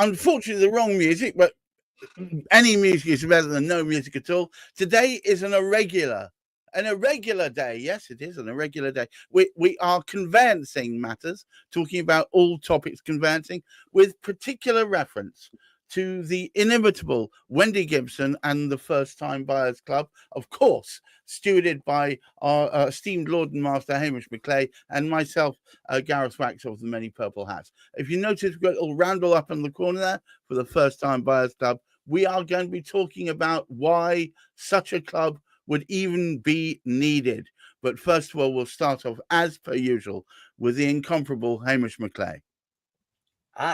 unfortunately the wrong music, but any music is better than no music at all. Today is an irregular day. Yes, it is an irregular day. We are conveyancing matters, talking about all topics conveyancing, with particular reference to the inimitable Wendy Gibson and the First Time Buyers Club, of course, stewarded by our esteemed Lord and Master Hamish McClay and myself, Gareth Wax of the Many Purple Hats. If you notice, we've got a little roundel up in the corner there for the First Time Buyers Club. We are going to be talking about why such a club would even be needed. But first of all, we'll start off, as per usual, with the incomparable Hamish McClay.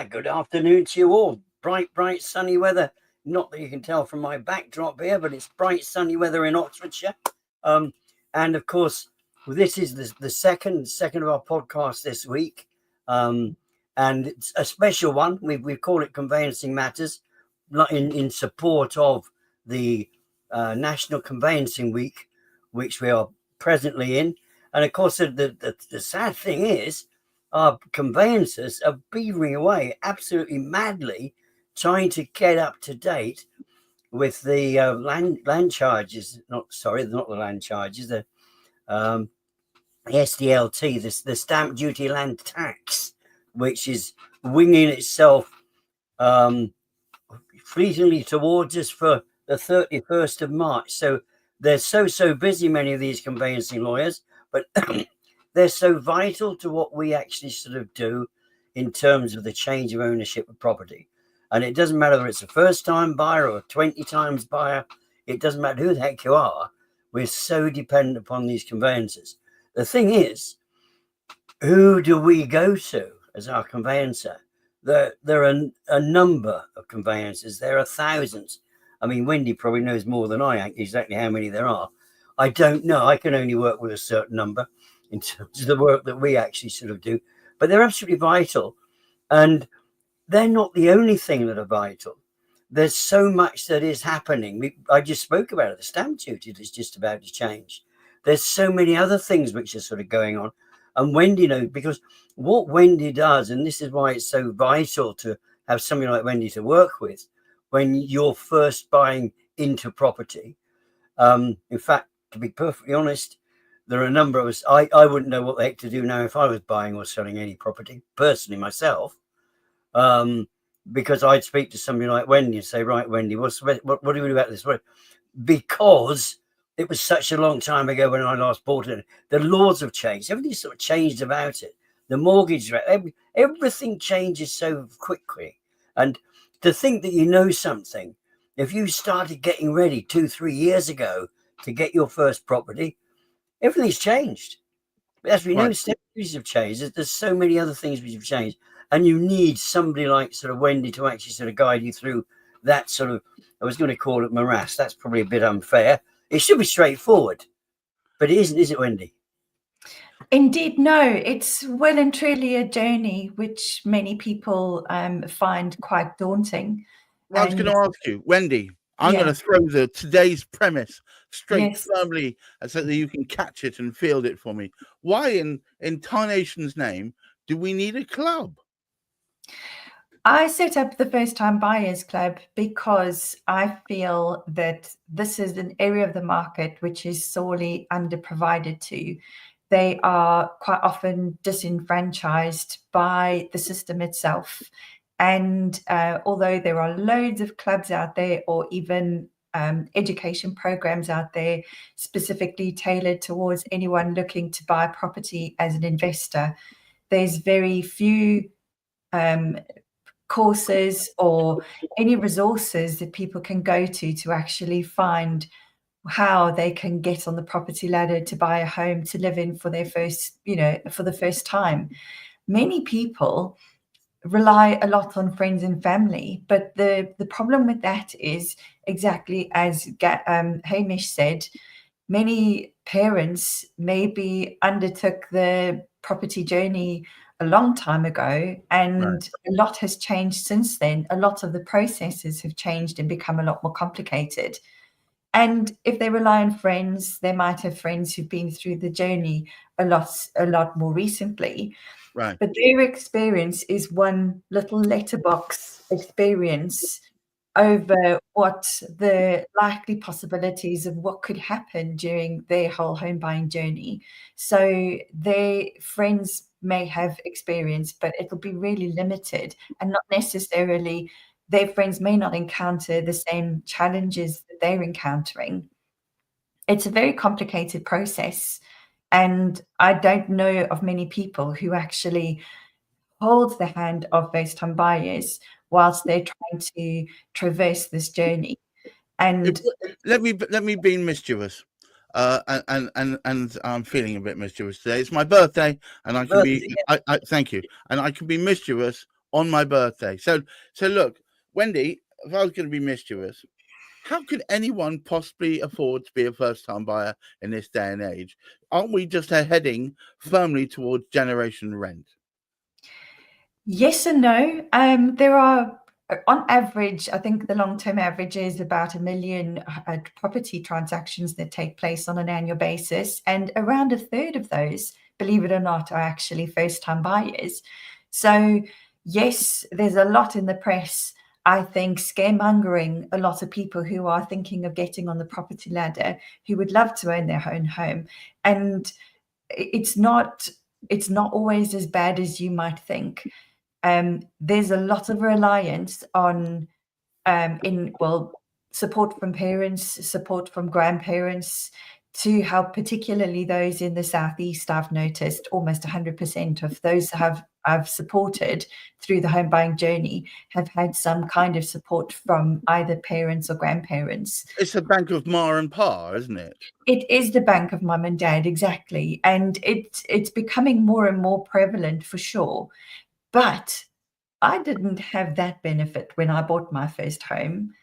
Good afternoon to you all. Bright, sunny weather. Not that you can tell from my backdrop here, but it's bright, sunny weather in Oxfordshire. And of course, this is the second of our podcast this week. And it's a special one. We call it Conveyancing Matters, in support of the National Conveyancing Week, which we are presently in. And of course, the sad thing is, our conveyancers are beavering away absolutely madly, trying to get up to date with the land charges. Not the land charges. The SDLT, the stamp duty land tax, which is winging itself fleetingly towards us for the 31st of March. So they're so busy, many of these conveyancing lawyers, but they're so vital to what we actually sort of do in terms of the change of ownership of property. And it doesn't matter whether it's a first-time buyer or a 20 times buyer. It doesn't matter who the heck you are. We're so dependent upon these conveyancers. The thing is, who do we go to as our conveyancer? There are a number of conveyancers. There are thousands. I mean, Wendy probably knows more than I exactly how many there are. I don't know. I can only work with a certain number in terms of the work that we actually sort of do. But they're absolutely vital. And they're not the only thing that are vital. There's so much that is happening. I just spoke about it, the stamp duty that's just about to change. There's so many other things which are sort of going on. And Wendy knows, because what Wendy does, and this is why it's so vital to have somebody like Wendy to work with when you're first buying into property. In fact, to be perfectly honest, there are a number of us, I wouldn't know what the heck to do now if I was buying or selling any property, personally myself. Because I'd speak to somebody like Wendy and say, right, Wendy, what do we do about this? Because it was such a long time ago when I last bought it. The laws have changed. Everything sort of changed about it. The mortgage rate, everything changes so quickly. And to think that you know something, if you started getting ready 2-3 years ago to get your first property, everything's changed. As we know, strategies have changed. There's so many other things which have changed. And you need somebody like sort of Wendy to actually sort of guide you through that sort of, I was going to call it morass. That's probably a bit unfair. It should be straightforward, but it isn't, is it, Wendy? Indeed, no. It's well and truly a journey which many people find quite daunting. Well, I was going to ask you, Wendy, I'm going to throw today's premise straight firmly so that you can catch it and field it for me. Why in Tarnation's name do we need a club? I set up the First Time Buyers Club because I feel that this is an area of the market which is sorely underprovided to. They are quite often disenfranchised by the system itself. And although there are loads of clubs out there, or even education programs out there specifically tailored towards anyone looking to buy property as an investor, there's very few courses or any resources that people can go to actually find how they can get on the property ladder to buy a home to live in for their first, for the first time. Many people rely a lot on friends and family, but the problem with that is exactly as Hamish said, many parents maybe undertook the property journey a long time ago, and a lot has changed since then. A lot of the processes have changed and become a lot more complicated. And if they rely on friends, they might have friends who've been through the journey. a lot more recently. Right. But their experience is one little letterbox experience over what the likely possibilities of what could happen during their whole home buying journey. So their friends may have experience, but it'll be really limited, and not necessarily their friends may not encounter the same challenges that they're encountering. It's a very complicated process, and I don't know of many people who actually hold the hand of first-time buyers whilst they're trying to traverse this journey. And Let me be mischievous. And I'm feeling a bit mischievous today. It's my birthday, and I can be. I thank you, and I can be mischievous on my birthday. So look, Wendy, if I was going to be mischievous, how could anyone possibly afford to be a first-time buyer in this day and age? Aren't we just heading firmly towards generation rent? yes and no. There are, on average, I think the long-term average is about 1 million property transactions that take place on an annual basis, and around a third of those, believe it or not, are actually first-time buyers. So yes, there's a lot in the press, I think, scaremongering a lot of people who are thinking of getting on the property ladder, who would love to own their own home. And it's not always as bad as you might think. There's a lot of reliance on support from parents, support from grandparents to help, particularly those in the Southeast. I've noticed almost 100% of those I've supported through the home buying journey have had some kind of support from either parents or grandparents. It's a bank of ma and pa, isn't it? It is the bank of mum and dad, exactly. And it's becoming more and more prevalent for sure. But I didn't have that benefit when I bought my first home.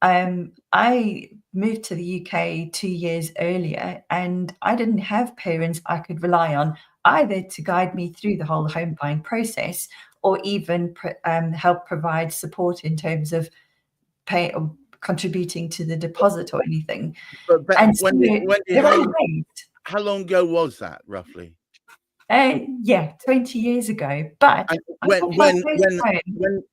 I moved to the UK 2 years earlier, and I didn't have parents I could rely on either to guide me through the whole home buying process, or even help provide support in terms of pay or contributing to the deposit or anything. But And so Wendy, there are ways. how long ago was that, roughly? Yeah, 20 years ago. But And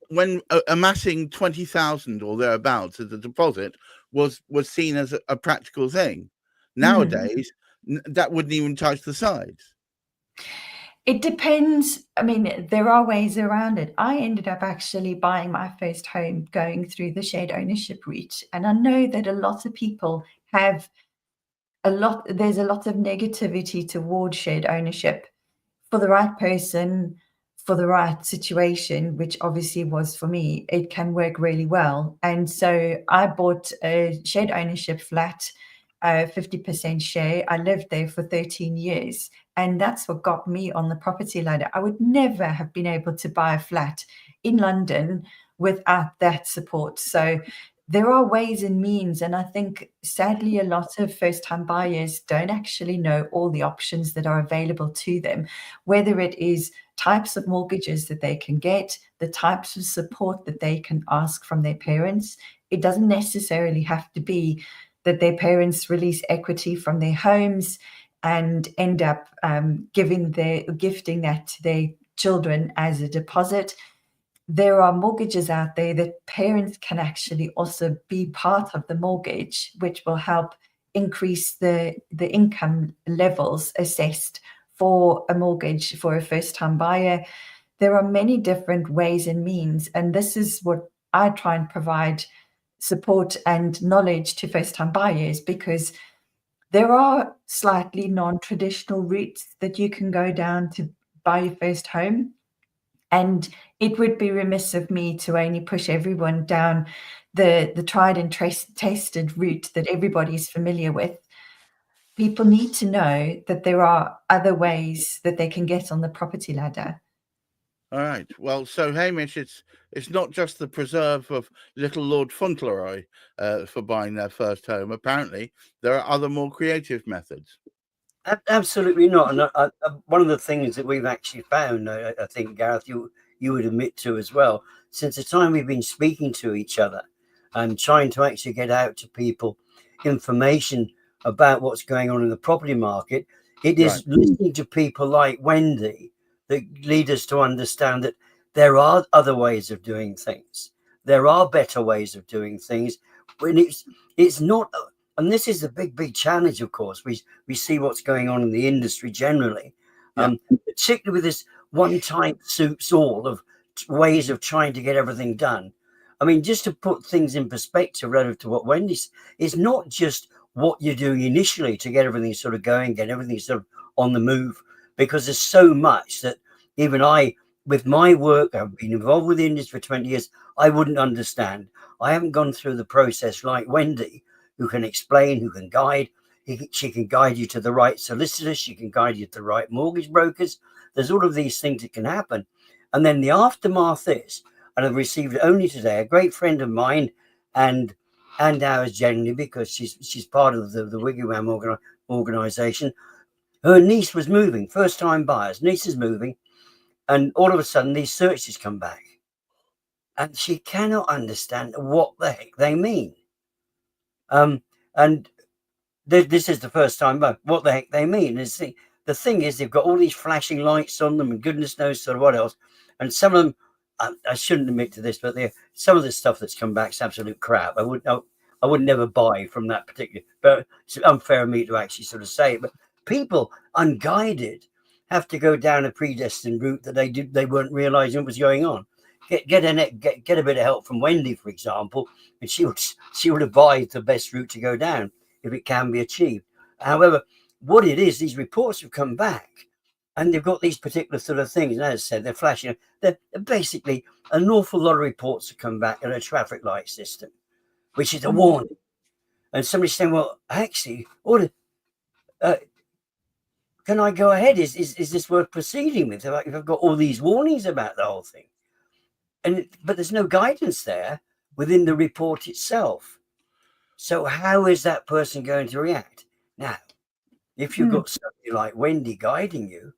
when amassing 20,000 or thereabouts as a deposit was seen as a practical thing, nowadays that wouldn't even touch the sides. It depends. I mean, there are ways around it. I ended up actually buying my first home going through the shared ownership route, and I know that a lot of people have there's a lot of negativity towards shared ownership. For the right person, for the right situation, which obviously was for me, it can work really well. And so I bought a shared ownership flat, 50% share. I lived there for 13 years, and that's what got me on the property ladder. I would never have been able to buy a flat in London without that support. So there are ways and means, and I think sadly a lot of first-time buyers don't actually know all the options that are available to them, whether it is types of mortgages that they can get, the types of support that they can ask from their parents. It doesn't necessarily have to be that their parents release equity from their homes and end up gifting that to their children as a deposit. There are mortgages out there that parents can actually also be part of the mortgage, which will help increase the income levels assessed for a mortgage for a first-time buyer. There are many different ways and means, and this is what I try and provide support and knowledge to first-time buyers, because there are slightly non-traditional routes that you can go down to buy your first home. And it would be remiss of me to only push everyone down the tried and tested route that everybody's familiar with. People need to know that there are other ways that they can get on the property ladder. All right. Well, so Hamish, it's not just the preserve of little Lord Fauntleroy for buying their first home. Apparently, there are other more creative methods. Absolutely not. And one of the things that we've actually found, I think, Gareth, you would admit to as well, since the time we've been speaking to each other and trying to actually get out to people information about what's going on in the property market, It is listening to people like Wendy that lead us to understand that there are other ways of doing things. There are better ways of doing things. When it's not, and this is the big challenge, of course. We see what's going on in the industry generally, particularly with this one type suits all of ways of trying to get everything done. I mean, just to put things in perspective relative to what Wendy's, it's not just what you're doing initially to get everything sort of going, get everything sort of on the move, because there's so much that even I, with my work, I've been involved with the industry for 20 years, I wouldn't understand. I haven't gone through the process like Wendy, who can explain, who can guide. She can guide you to the right solicitors. She can guide you to the right mortgage brokers. There's all of these things that can happen. And then the aftermath is, and I've received it only today, a great friend of mine and ours generally, because she's part of the Wigwam organization. Her niece was moving, first time buyers, niece is moving, and all of a sudden these searches come back. And she cannot understand what the heck they mean. And this is the first time, but what the heck they mean. The thing is, they've got all these flashing lights on them and goodness knows sort of what else. And some of them, I shouldn't admit to this, but some of the stuff that's come back is absolute crap. I would never buy from that particular, but it's unfair of me to actually sort of say it. But people unguided have to go down a predestined route that they weren't realizing what was going on. Get a bit of help from Wendy, for example, and she would advise the best route to go down if it can be achieved. However, what it is, these reports have come back and they've got these particular sort of things. And as I said, they're flashing. They're basically an awful lot of reports have come back in a traffic light system, which is a warning. And somebody's saying, well, actually, can I go ahead? Is this worth proceeding with? If I've got all these warnings about the whole thing. But there's no guidance there within the report itself. So how is that person going to react? Now, if you've got somebody like Wendy guiding you,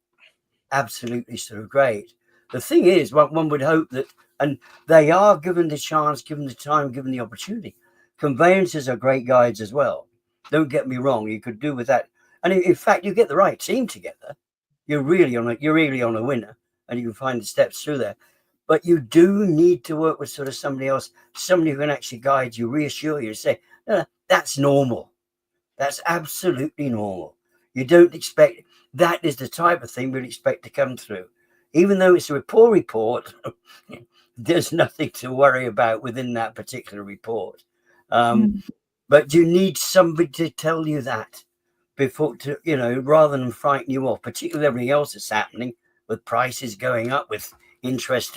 absolutely sort of great. The thing is, one would hope that, and they are given the chance, given the time, given the opportunity. Conveyancers are great guides as well. Don't get me wrong. You could do with that. And in fact, you get the right team together. You're really on a winner, and you can find the steps through there. But you do need to work with sort of somebody else, somebody who can actually guide you, reassure you, say, no, that's normal. That's absolutely normal. You don't expect, that is the type of thing we'd expect to come through. Even though it's a poor report, there's nothing to worry about within that particular report. But you need somebody to tell you that before, rather than frighten you off, particularly everything else that's happening with prices going up, with interest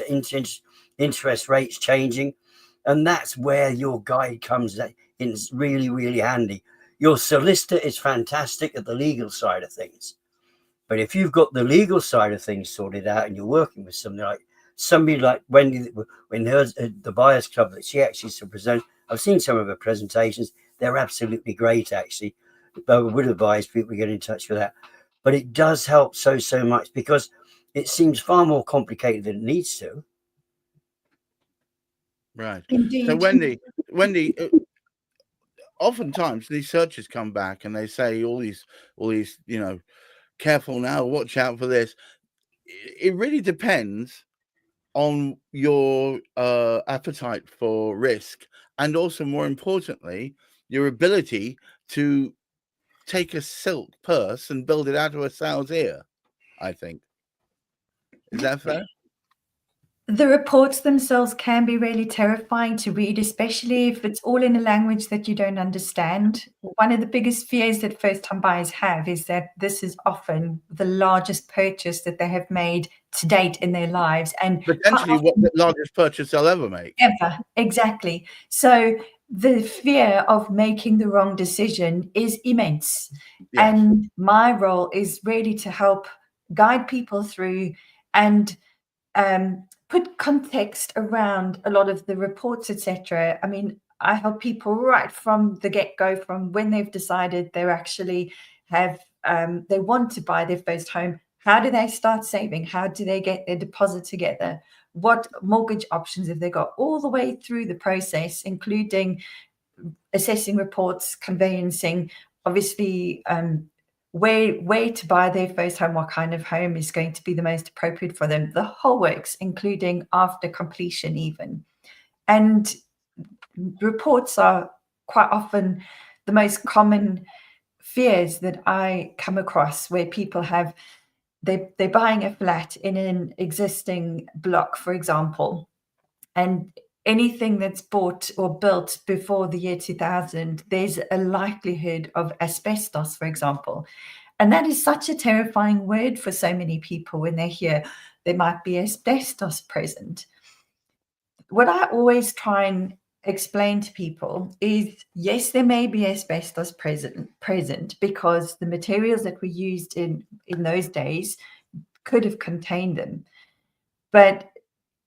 rates changing. And that's where your guide comes in. It's really, really handy. Your solicitor is fantastic at the legal side of things. But if you've got the legal side of things sorted out and you're working with somebody like Wendy, when the Buyers Club that she actually presents, I've seen some of her presentations. They're absolutely great, actually. I would advise people to get in touch with that. But it does help so much, because it seems far more complicated than it needs to. Right. Indeed. So Wendy, oftentimes these searches come back and they say all these, careful now, watch out for this. It really depends on your appetite for risk, and also, more importantly, your ability to take a silk purse and build it out of a sow's ear, I think. Is that fair? The reports themselves can be really terrifying to read, especially if it's all in a language that you don't understand. One of the biggest fears that first-time buyers have is that this is often the largest purchase that they have made to date in their lives, and potentially what the largest purchase they'll ever make. Ever, exactly. So the fear of making the wrong decision is immense. Yes. And my role is really to help guide people through and put context around a lot of the reports, etc. I mean, I help people right from the get-go, from when they've decided they actually they want to buy their first home. How do they start saving? How do they get their deposit together? What mortgage options have they got? All the way through the process, including assessing reports, conveyancing, obviously where to buy their first home, what kind of home is going to be the most appropriate for them, the whole works, including after completion even. And reports are quite often the most common fears that I come across, where people have, they're buying a flat in an existing block, for example, and anything that's bought or built before the year 2000, there's a likelihood of asbestos, for example. And that is such a terrifying word for so many people when they hear there might be asbestos present. What I always try and explain to people is, yes, there may be asbestos present because the materials that were used in those days could have contained them. But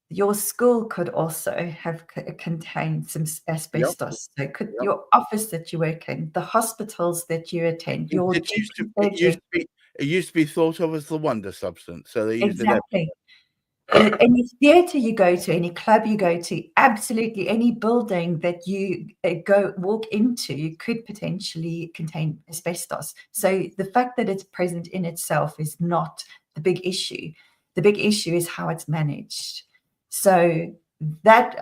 your school could also have contained some asbestos. So could your office that you work in, the hospitals that you attend, your It used to be thought of as the wonder substance. So they used exactly. Any theatre you go to, any club you go to, absolutely any building that you walk into could potentially contain asbestos. So the fact that it's present in itself is not the big issue. The big issue is how it's managed. So that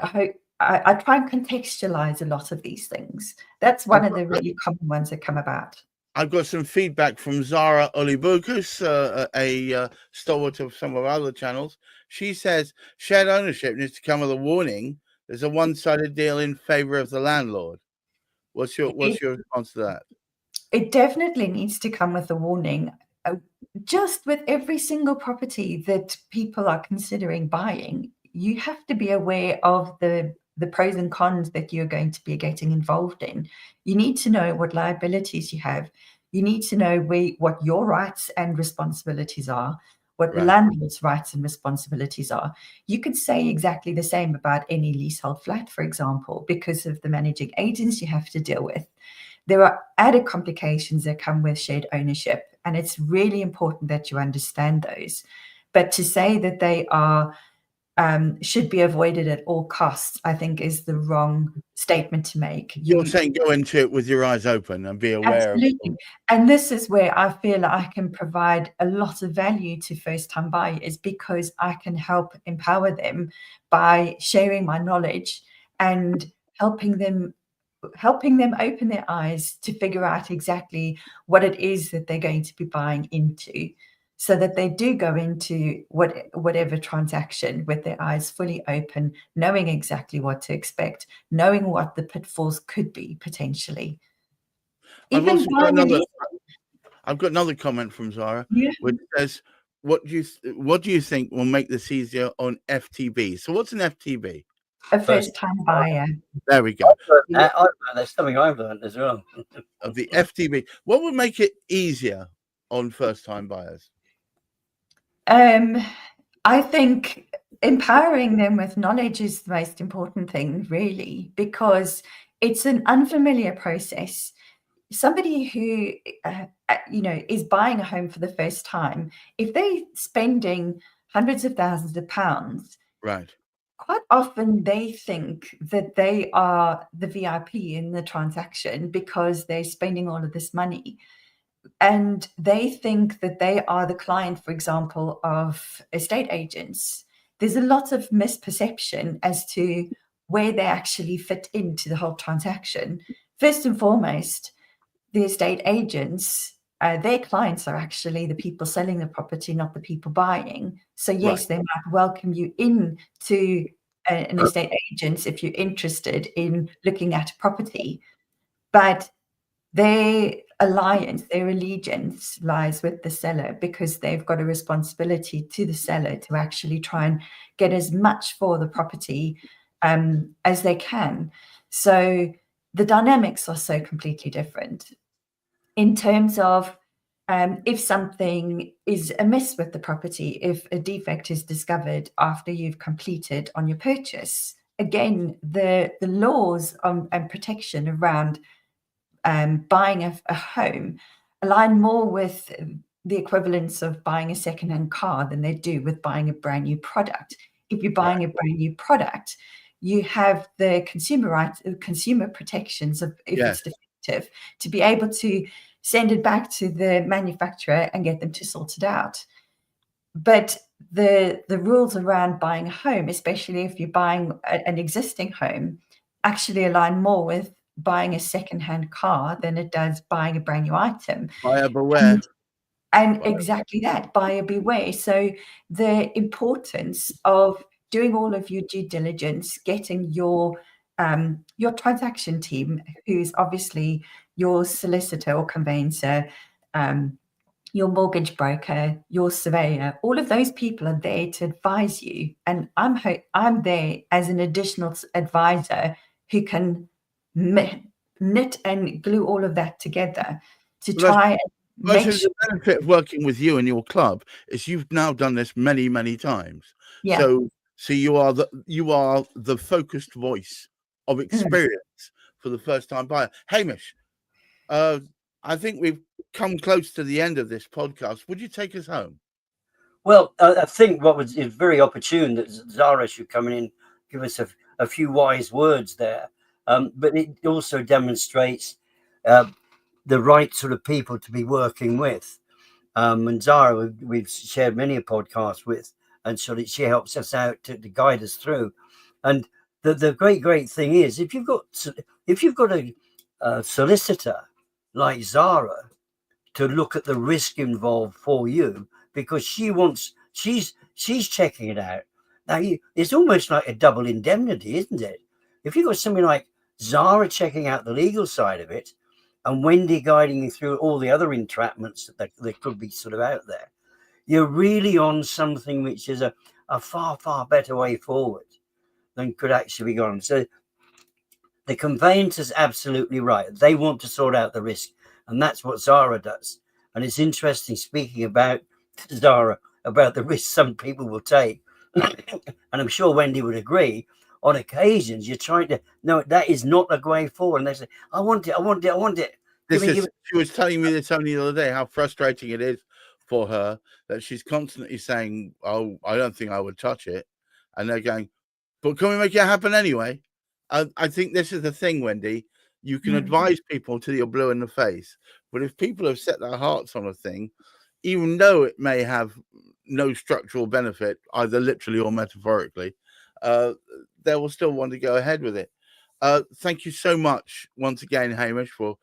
I try and contextualize a lot of these things. That's one of the really common ones that come about. I've got some feedback from Zara Olibukus, a stalwart of some of our other channels. She says shared ownership needs to come with a warning. There's a one-sided deal in favor of the landlord. What's your response to that? It definitely needs to come with a warning. Just with every single property that people are considering buying, you have to be aware of the pros and cons that you're going to be getting involved in. You need to know what liabilities you have. You need to know what your rights and responsibilities are, what the landlord's rights and responsibilities are. You could say exactly the same about any leasehold flat, for example, because of the managing agents you have to deal with. There are added complications that come with shared ownership, and it's really important that you understand those. But to say that they are should be avoided at all costs, I think, is the wrong statement to make. You're saying go into it with your eyes open and be aware. Absolutely. And this is where I feel I can provide a lot of value to first-time buyers, because I can help empower them by sharing my knowledge and helping them open their eyes to figure out exactly what it is that they're going to be buying into, so that they do go into whatever transaction with their eyes fully open, knowing exactly what to expect, knowing what the pitfalls could be potentially. I've got another comment from Zara, which says, what do you think will make this easier on FTB? So what's an FTB? A first-time buyer. There we go. There's something I've learned as well. Of the FTB. What would make it easier on first-time buyers? I think empowering them with knowledge is the most important thing, really, because it's an unfamiliar process. Somebody who is buying a home for the first time, if they're spending hundreds of thousands of pounds, right, quite often they think that they are the VIP in the transaction because they're spending all of this money. And they think that they are the client, for example, of estate agents. There's a lot of misperception as to where they actually fit into the whole transaction. First and foremost, the estate agents, their clients are actually the people selling the property, not the people buying. So yes, they might welcome you in to an estate agent if you're interested in looking at a property, but their allegiance lies with the seller, because they've got a responsibility to the seller to actually try and get as much for the property as they can. So the dynamics are so completely different. In terms of if something is amiss with the property, if a defect is discovered after you've completed on your purchase, again, the laws and protection around buying a home align more with the equivalence of buying a second-hand car than they do with buying a brand new product. If you're buying a brand new product, you have the consumer rights, consumer protections of if it's defective, to be able to send it back to the manufacturer and get them to sort it out. But the rules around buying a home, especially if you're buying an existing home, actually align more with buying a second-hand car than it does buying a brand new item. Buyer beware. And exactly that, buyer beware. So the importance of doing all of your due diligence, getting your transaction team, who's obviously your solicitor or conveyancer, your mortgage broker, your surveyor, all of those people are there to advise you. And I'm there as an additional advisor who can knit and glue all of that together to try and make sure. The benefit of working with you and your club is you've now done this many, many times. Yeah. So you are the focused voice of experience for the first time buyer. Hamish, I think we've come close to the end of this podcast. Would you take us home? Well, I think is very opportune that Zara should come in and give us a few wise words there. But it also demonstrates the right sort of people to be working with. And Zara, we've shared many a podcast with, and so that she helps us out to guide us through. And the great thing is, if you've got a solicitor like Zara to look at the risk involved for you, because she's checking it out. Now it's almost like a double indemnity, isn't it? If you've got something like Zara checking out the legal side of it, and Wendy guiding you through all the other entrapments that could be sort of out there, you're really on something which is a far better way forward than could actually be gone. So the conveyancer's absolutely right. They want to sort out the risk, and that's what Zara does. And it's interesting, speaking about Zara, about the risk some people will take, and I'm sure Wendy would agree, on occasions you're trying to, no, that is not a way forward, and they say, I want it. She was telling me this only the other day, how frustrating it is for her that she's constantly saying, oh, I don't think I would touch it. And they're going, but can we make it happen anyway? I think this is the thing, Wendy. You can advise people till you're blue in the face. But if people have set their hearts on a thing, even though it may have no structural benefit, either literally or metaphorically, they will still want to go ahead with it. Thank you so much once again, Hamish, for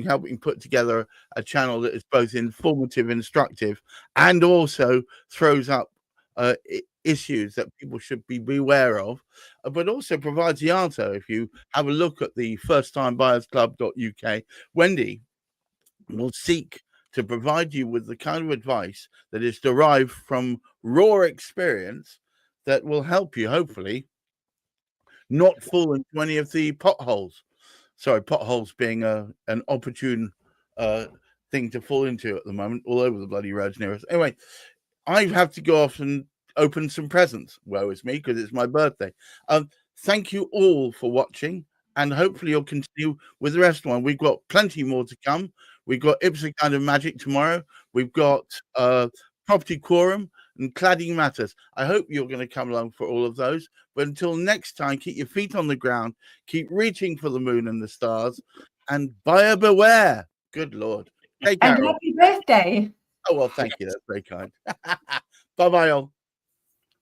helping put together a channel that is both informative, instructive, and also throws up issues that people should be beware of, but also provides the answer. If you have a look at the firsttimebuyersclub.uk, Wendy will seek to provide you with the kind of advice that is derived from raw experience that will help you, hopefully, not fall into any of the potholes. Sorry, potholes being an opportune thing to fall into at the moment, all over the bloody roads near us. Anyway, I have to go off and open some presents. Woe is me, because it's my birthday. Thank you all for watching, and hopefully you'll continue with the rest of one. We've got plenty more to come. We've got Ipsy Kind of Magic tomorrow. We've got Property Quorum and Cladding Matters. I hope you're going to come along for all of those. But until next time, keep your feet on the ground, keep reaching for the moon and the stars, and buyer beware. Good Lord. Take care. And happy birthday. Oh, well, thank you. That's very kind. Bye-bye, all.